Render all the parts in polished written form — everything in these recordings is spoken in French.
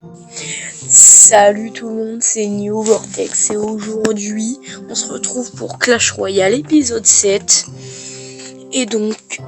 Salut tout le monde, c'est New Vortex et aujourd'hui on se retrouve pour Clash Royale épisode 7 et donc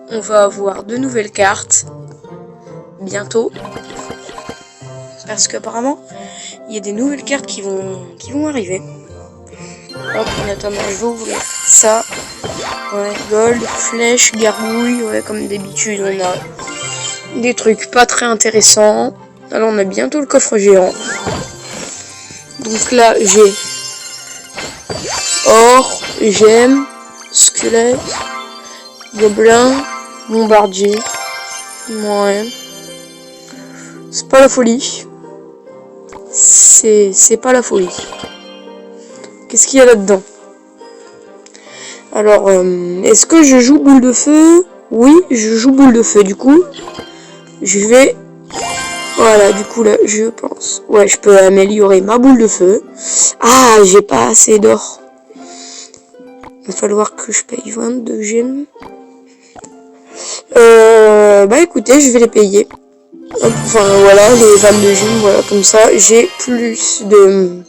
on va avoir de nouvelles cartes bientôt parce qu'apparemment il y a des nouvelles cartes qui vont arriver. Hop, notamment je vais ouvrir ça, ouais, gold, flèche, gargouille, ouais, comme d'habitude on a des trucs pas très intéressants. Alors on a bientôt le coffre géant. Donc là j'ai or, gemme, squelette, gobelin, bombardier. Ouais. C'est pas la folie. C'est pas la folie. Qu'est-ce qu'il y a là-dedans? Alors, est-ce que je joue boule de feu? Oui, je joue boule de feu. Du coup, je vais... Voilà, du coup, là, je pense... Ouais, je peux améliorer ma boule de feu. Ah, j'ai pas assez d'or. Il va falloir que je paye 22 gemmes. Bah, écoutez, je vais les payer. Hop, enfin, voilà, les 22 gemmes, voilà, comme ça, j'ai plus de...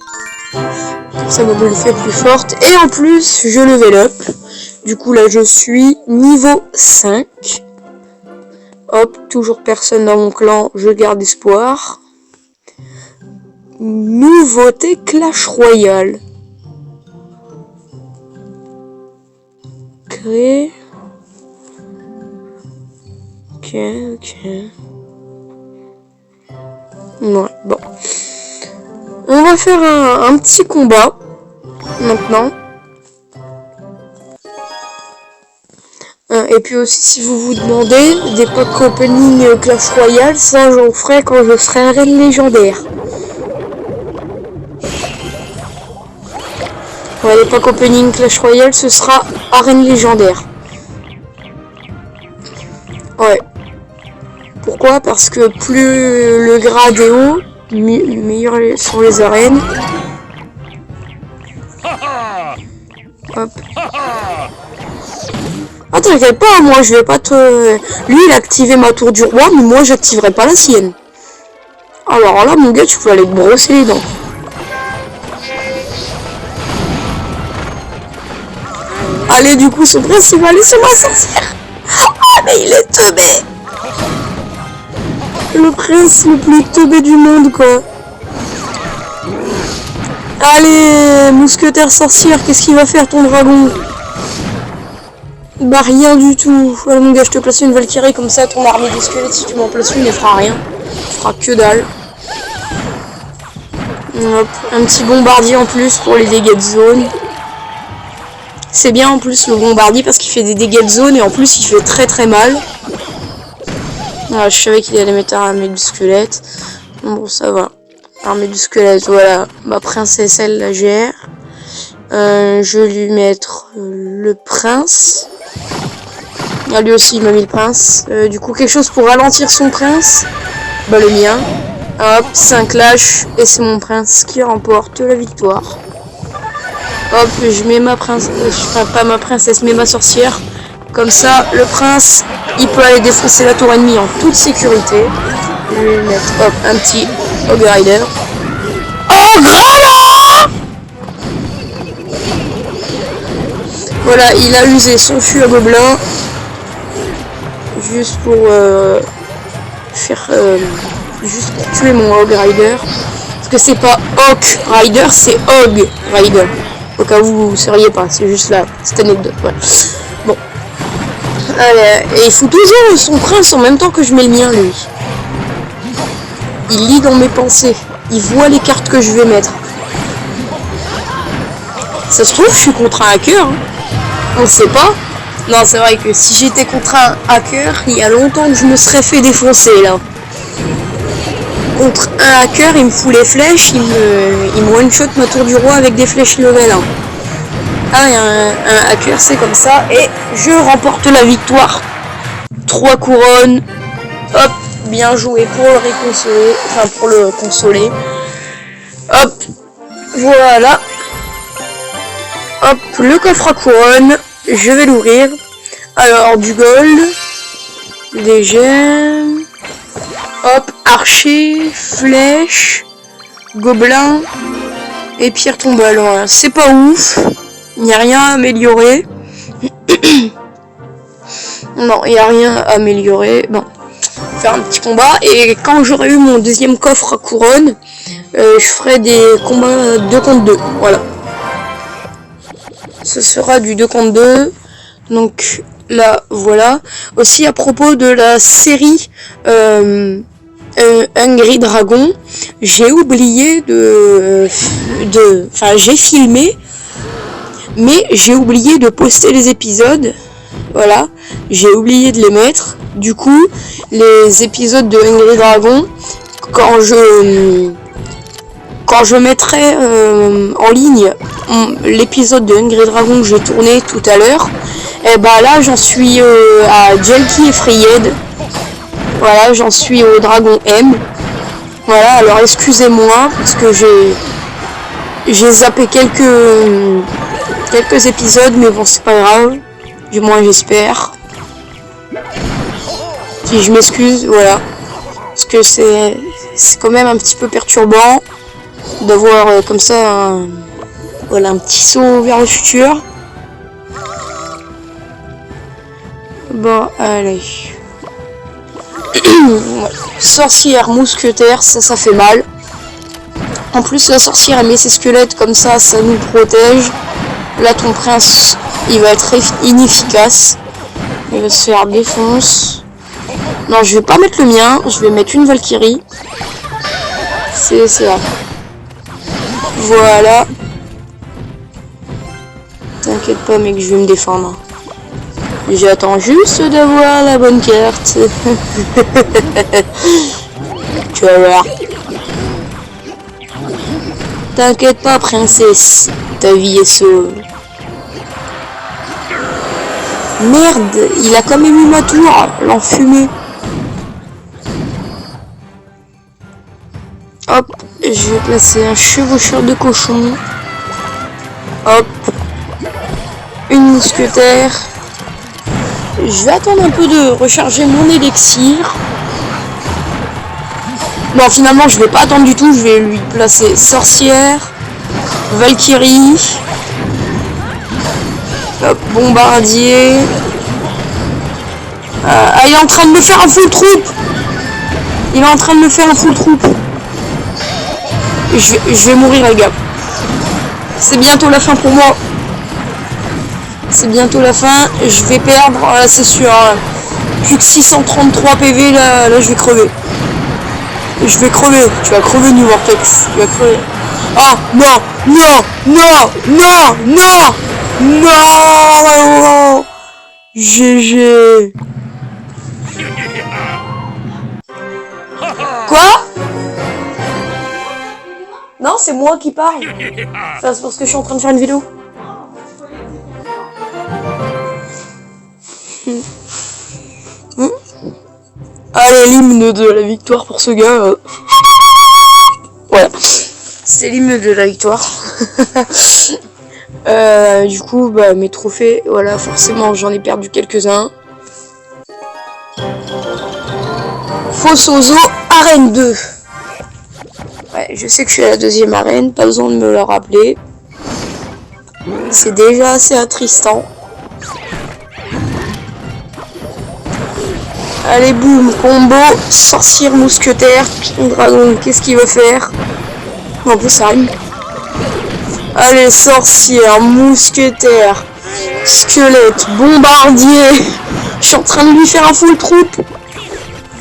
Comme ça, ma boule de feu est plus forte. Et en plus, je level up. Du coup, là, je suis niveau 5. Hop, toujours personne dans mon clan, je garde espoir. Nouveauté Clash Royale. Créer. Ok. Ouais, bon. On va faire un petit combat maintenant. Et puis aussi, si vous vous demandez, des packs opening Clash Royale, ça j'en ferai quand je serai un reine légendaire. Ouais, les packs opening Clash Royale, ce sera arène légendaire. Ouais. Pourquoi? Parce que plus le grade est haut, meilleures sont les arènes. Hop. Ah, t'inquiète pas, moi je vais pas te... Lui il a activé ma tour du roi, mais moi j'activerai pas la sienne. Alors là mon gars, tu peux aller te brosser les dents. Allez, du coup ce prince il va laisser ma sorcière. Ah mais il est teubé. Le prince le plus teubé du monde quoi. Allez, mousquetaire sorcière, qu'est-ce qu'il va faire ton dragon? Bah rien du tout. Voilà mon gars, je te place une Valkyrie comme ça, ton armée de squelettes, si tu m'en places une, elle fera rien. Elle fera que dalle. Hop, un petit bombardier en plus pour les dégâts de zone. C'est bien en plus le bombardier parce qu'il fait des dégâts de zone et en plus il fait très très mal. Voilà, je savais qu'il allait mettre armée du squelette. Bon, ça va. Armée du squelette, voilà. Ma princesse, elle la gère. Je vais lui mettre le prince. Ah, lui aussi il m'a mis le prince. Du coup quelque chose pour ralentir son prince. Bah le mien. Hop, 5 lâches. Et c'est mon prince qui remporte la victoire. Hop, je mets ma princesse. Enfin pas ma princesse mais ma sorcière. Comme ça le prince il peut aller défoncer la tour ennemie en toute sécurité. Je vais lui mettre hop un petit Ogre Rider. Ogre! Voilà, il a usé son fût à gobelin. Juste pour juste pour tuer mon Ogre Rider. Parce que c'est pas Hawk Rider, c'est Ogre Rider. Au cas où vous seriez pas, c'est juste là, cette anecdote. Voilà. Bon. Allez, et il fout toujours son prince en même temps que je mets le mien, lui. Il lit dans mes pensées. Il voit les cartes que je vais mettre. Ça se trouve, je suis contre un hacker. Hein. On ne sait pas. Non, c'est vrai que si j'étais contre un hacker, il y a longtemps que je me serais fait défoncer, là. Contre un hacker, il me fout les flèches, il me one-shot ma tour du roi avec des flèches level 1. Ah, un hacker, c'est comme ça. Et je remporte la victoire. 3 couronnes. Hop, bien joué pour le réconsoler. Enfin, pour le consoler. Hop, voilà. Hop, le coffre à couronne. Je vais l'ouvrir. Alors, du gold. Des gemmes. Hop, archer, flèche, gobelin et pierre tombale. Voilà. C'est pas ouf. Il n'y a rien à améliorer. Non, il n'y a rien à améliorer. Bon, faire un petit combat. Et quand j'aurai eu mon deuxième coffre à couronne, je ferai des combats 2 contre 2. Voilà. Ce sera du 2 contre 2. Donc là, voilà. Aussi à propos de la série Hungry Dragon, j'ai oublié enfin j'ai filmé, mais j'ai oublié de poster les épisodes. Voilà, j'ai oublié de les mettre. Du coup, les épisodes de Hungry Dragon, quand je mettrai en ligne l'épisode de Hungry Dragon que j'ai tourné tout à l'heure, et bah là j'en suis à Jelky et Freehead. Voilà, j'en suis au Dragon M. Voilà, alors excusez-moi parce que j'ai zappé quelques épisodes, mais bon c'est pas grave. Du moins j'espère. Si je m'excuse, voilà. Parce que c'est quand même un petit peu perturbant d'avoir comme ça voilà, un petit saut vers le futur. Bon, allez. Sorcière, mousquetaire, ça fait mal. En plus la sorcière elle met ses squelettes comme ça nous protège. Là ton prince il va être inefficace. Il va se faire défonce. Non, je vais pas mettre le mien, je vais mettre une Valkyrie. C'est ça. Voilà. T'inquiète pas mec, je vais me défendre. J'attends juste d'avoir la bonne carte. Tu vas voir. T'inquiète pas princesse, ta vie est sauve. Merde, il a quand même eu ma tour, l'enfumé. Hop, je vais placer un chevaucheur de cochon. Hop, une mousquetaire. Je vais attendre un peu de recharger mon élixir. Bon, finalement, je vais pas attendre du tout. Je vais lui placer sorcière, Valkyrie, hop, bombardier. Il est en train de me faire un full troupe. Il est en train de me faire un full troupe. Je vais mourir, les gars. C'est bientôt la fin pour moi. C'est bientôt la fin. Je vais perdre, c'est sûr. Plus que 633 PV, là je vais crever. Je vais crever. Tu vas crever, New Vortex. Tu vas crever. Oh, non, non, non, non, non, non. GG. Quoi? Non, c'est moi qui parle. Enfin, c'est parce que je suis en train de faire une vidéo. Allez, l'hymne de la victoire pour ce gars. Voilà. C'est l'hymne de la victoire. Du coup, bah, mes trophées, voilà, forcément, j'en ai perdu quelques-uns. Fossozo, arène 2. Ouais, je sais que je suis à la deuxième arène, pas besoin de me le rappeler. C'est déjà assez attristant. Allez, boum, combo, sorcière, mousquetaire, piton dragon, qu'est-ce qu'il veut faire? En plus, ça rime. Allez, sorcière, mousquetaire, squelette, bombardier. Je suis en train de lui faire un full troupe.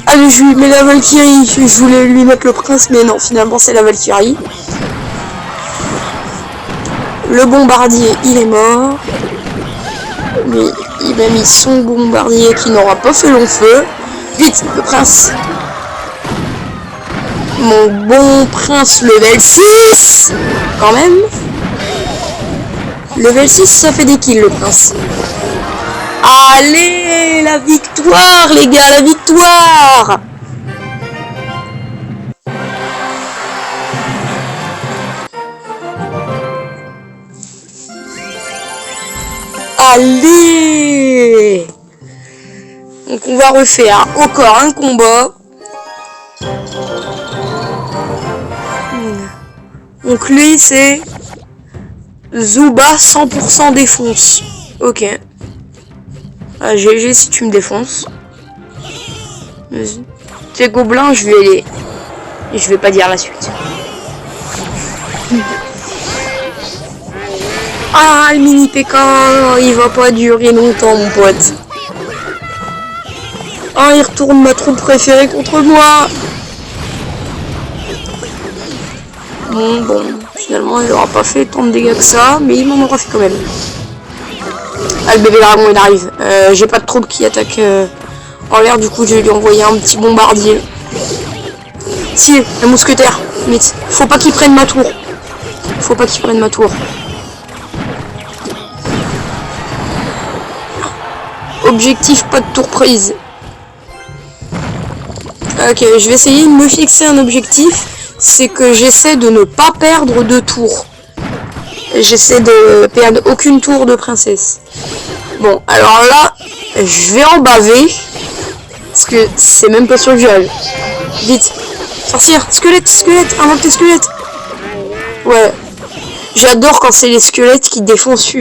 Allez, je lui mets la Valkyrie. Je voulais lui mettre le prince, mais non, finalement, c'est la Valkyrie. Le bombardier, il est mort. Mais il m'a mis son bombardier qui n'aura pas fait long feu. Vite, le prince. Mon bon prince level 6. Quand même. Level 6, ça fait des kills, le prince. Allez, la victoire, les gars, la victoire. Allez. Donc on va refaire encore un combat. Donc lui c'est Zuba 100% défonce. Ok. Ah, GG si tu me défonces. Tes gobelins, je vais les... Et je vais pas dire la suite. Ah, le mini PK, il va pas durer longtemps, mon pote. Ah, il retourne ma troupe préférée contre moi. Bon, finalement, il aura pas fait tant de dégâts que ça, mais il m'en aura fait quand même. Ah, le bébé dragon, il arrive. J'ai pas de troupe qui attaque en l'air, du coup, je vais lui envoyer un petit bombardier. Si, un mousquetaire. Mais faut pas qu'il prenne ma tour. Faut pas qu'il prenne ma tour. Objectif, pas de tour prise. Ok, je vais essayer de me fixer un objectif. C'est que j'essaie de ne pas perdre de tour. J'essaie de perdre aucune tour de princesse. Bon, alors là, je vais en baver. Parce que c'est même pas sûr que j'aille. Vite. Sorcière, squelette, squelette, invoque tes squelettes. Ouais. J'adore quand c'est les squelettes qui défoncent